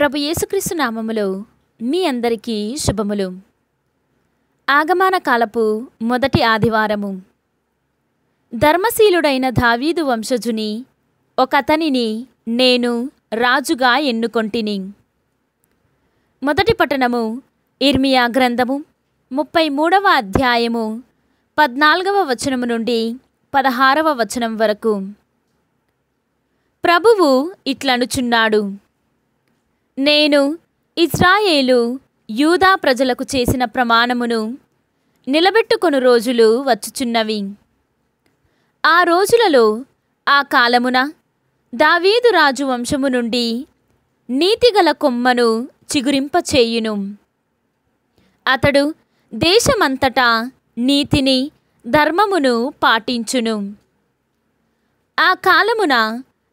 ప్రభు యేసుక్రీస్తు నామములో మీ అందరికీ శుభములు. ఆగమన కాలపు మొదటి ఆదివారము. ధర్మశీలుడైన దావీదు వంశజుని ఒకతనిని నేను రాజుగా ఎన్నుకొంటిని. మొదటి పట్టణము ఇర్మియా గ్రంథము 33వ అధ్యాయము 14వ వచనము నుండి 16వ వచనం వరకు. ప్రభువు ఇట్లనుచున్నాడు, నేను ఇజ్రాయేలు యూదా ప్రజలకు చేసిన ప్రమాణమును నిలబెట్టుకొను రోజులు వచ్చుచున్నవి. ఆ రోజులలో ఆ కాలమున దావీదు రాజు వంశము నుండి నీతిగల కొమ్మను చిగురింపచేయును. అతడు దేశమంతటా నీతిని ధర్మమును పాటించును. ఆ కాలమున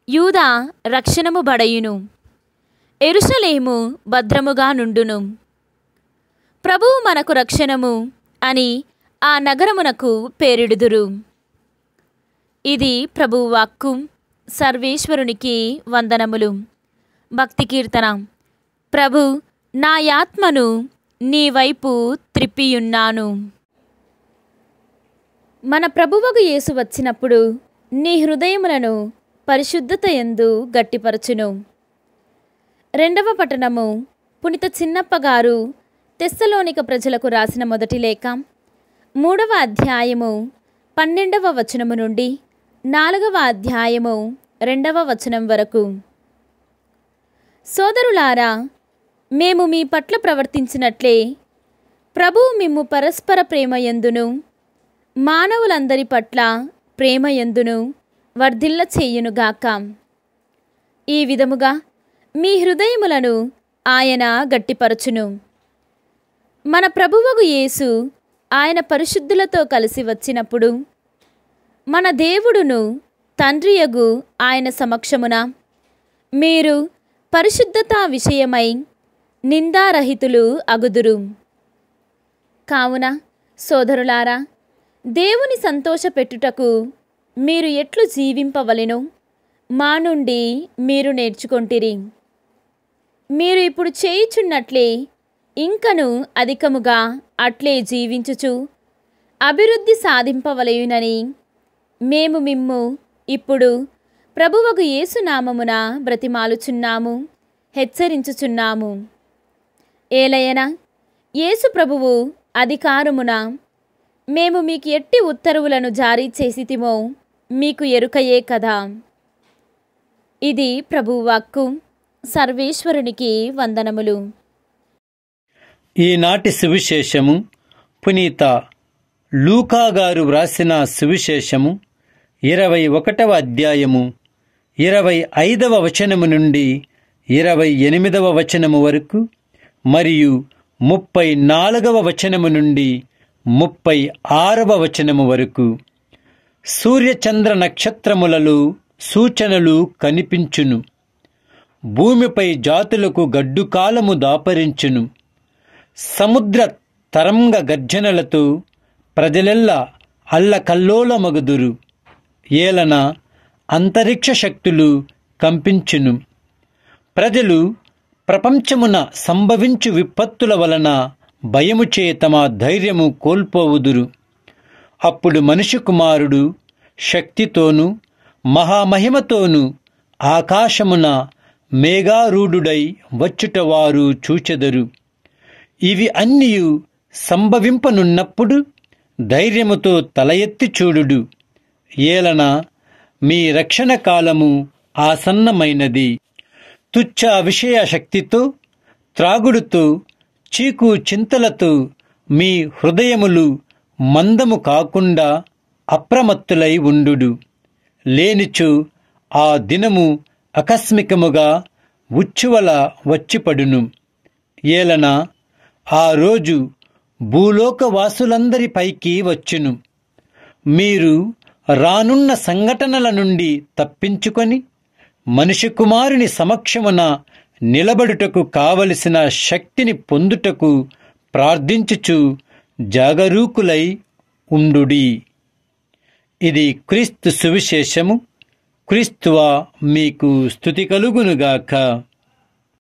యూదా రక్షణము బడయును, యెరూషలేము భద్రముగా నుండును. ప్రభువు మనకు రక్షణము అని ఆ నగరమునకు పేరిడుదురు. ఇది ప్రభువు వాక్కు. సర్వేశ్వరునికి వందనములు. భక్తి కీర్తన. ప్రభు, నా యాత్మను నీ వైపు త్రిప్పియున్నాను. మన ప్రభువగు యేసు వచ్చినప్పుడు నీ హృదయములను పరిశుద్ధత యందు గట్టిపరచును. రెండవ పట్టణము పునిత చిన్నప్ప గారు తెస్సలోనిక ప్రజలకు రాసిన మొదటి లేఖ 3వ అధ్యాయము 12వ వచనము నుండి 4వ అధ్యాయము 2వ వచనం వరకు. సోదరులారా, మేము మీ పట్ల ప్రవర్తించినట్లే ప్రభువు మిమ్ము పరస్పర ప్రేమయందును మానవులందరి పట్ల ప్రేమయందును వర్ధిల్ల చేయునుగాక. ఈ విధముగా మీ హృదయములను ఆయన గట్టిపరచును. మన ప్రభువగు యేసు ఆయన పరిశుద్ధులతో కలిసి వచ్చినప్పుడు మన దేవుడును తండ్రియగు ఆయన సమక్షమున మీరు పరిశుద్ధత విషయమై నిందారహితులు అగుదురు. కావున సోదరులారా, దేవుని సంతోషపెట్టుటకు మీరు ఎట్లు జీవింపవలెనో మా నుండి మీరు నేర్చుకొంటిరి. మీరు ఇప్పుడు చేయుచున్నట్లే ఇంకను అధికముగా అట్లే జీవించుచు అభివృద్ధి సాధింపవలయునని మేము మిమ్ము ఇప్పుడు ప్రభువగు యేసునామమున బ్రతిమాలుచున్నాము, హెచ్చరించుచున్నాము. ఏలయన యేసు ప్రభువు అధికారమున మేము మీకు ఎట్టి ఉత్తర్వులను జారీ చేసితిమో మీకు ఎరుకయే కదా. ఇది ప్రభువు వాక్కు. సర్వేశ్వరునికి వందనములు. ఈనాటి సువిశేషము పునీత లూకా గారు వ్రాసిన సువిశేషము 21వ అధ్యాయము 25వ వచనము నుండి 28వ వచనము వరకు మరియు 34వ వచనము నుండి 36వ వచనము వరకు. సూర్యచంద్ర నక్షత్రములలో సూచనలు కనిపించును. భూమిపై జాతులకు గడ్డుకాలము దాపరించును. సముద్ర తరంగ గర్జనలతో ప్రజలెల్లా అల్లకల్లోలమగుదురు. ఏలన అంతరిక్ష శక్తులు కంపించును. ప్రజలు ప్రపంచమున సంభవించు విపత్తుల వలన భయముచే తమ ధైర్యము కోల్పోవుదురు. అప్పుడు మనిషి కుమారుడు శక్తితోనూ మహామహిమతోనూ ఆకాశమున మేఘారూఢుడై వచ్చుట వారు చూచెదరు. ఇవి అన్నియు సంభవింపనున్నప్పుడు ధైర్యముతో తల ఎత్తి చూడుడు. ఏలన మీ రక్షణ కాలము ఆసన్నమైనది. తుచ్చ విషయ శక్తితో త్రాగుడుతో చీకు చింతలతో మీ హృదయములు మందము కాకుండా అప్రమత్తులై ఉండుడు. లేనిచో ఆ దినము ఆకస్మికముగా ఉచ్చువల వచ్చిపడును. ఏలన ఆ రోజు భూలోకవాసులందరి పైకి వచ్చును. మీరు రానున్న సంఘటనల నుండి తప్పించుకొని మనిషి కుమారుని సమక్షమున నిలబడుటకు కావలసిన శక్తిని పొందుటకు ప్రార్థించుచు జాగరూకులై ఉండుడి. ఇది క్రీస్తు సువిశేషము. క్రీస్తువా మీకు స్తుతి కలుగునుగాక.